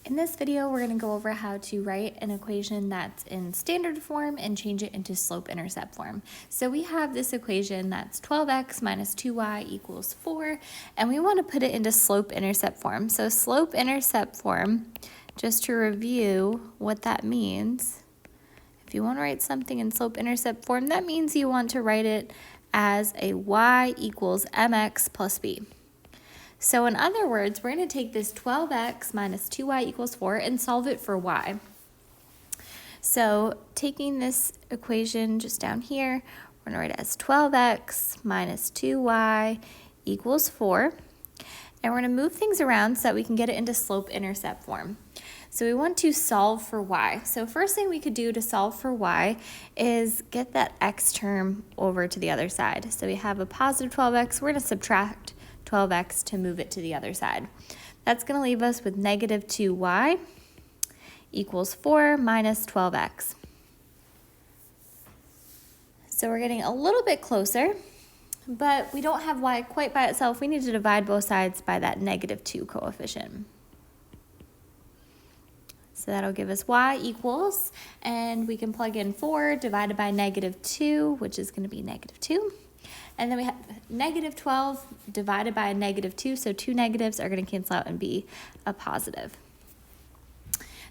In this video, we're going to go over how to write an equation that's in standard form and change it into slope-intercept form. So we have this equation that's 12x minus 2y equals 4, and we want to put it into slope-intercept form. So slope-intercept form, just to review what that means, if you want to write something in slope-intercept form, that means you want to write it as a y equals mx plus b. So in other words, we're going to take this 12x minus 2y equals 4 and solve it for y. So taking this equation just down here, we're going to write it as 12x minus 2y equals 4. And we're going to move things around so that we can get it into slope-intercept form. So we want to solve for y. So first thing we could do to solve for y is get that x term over to the other side. So we have a positive 12x. We're going to subtract 12x to move it to the other side. That's going to leave us with negative 2y equals 4 minus 12x. So we're getting a little bit closer, but we don't have y quite by itself. We need to divide both sides by that negative 2 coefficient. So that'll give us y equals, and we can plug in 4 divided by negative 2, which is going to be negative 2. And then we have negative 12 divided by a negative 2, so two negatives are going to cancel out and be a positive.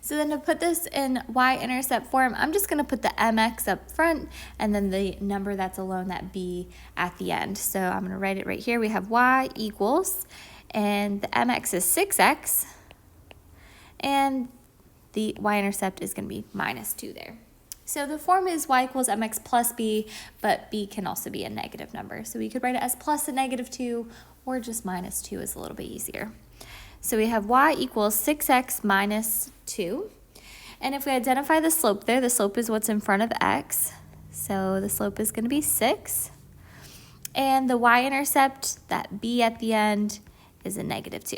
So then to put this in y-intercept form, I'm just going to put the mx up front and then the number that's alone, that b, at the end. So I'm going to write it right here. We have y equals, and the mx is 6x, and the y-intercept is going to be minus 2 there. So the form is y equals mx plus b, but b can also be a negative number. So we could write it as plus a negative 2, or just minus 2 is a little bit easier. So we have y equals 6x minus 2. And if we identify the slope there, the slope is what's in front of x. So the slope is going to be 6. And the y-intercept, that b at the end, is a negative 2.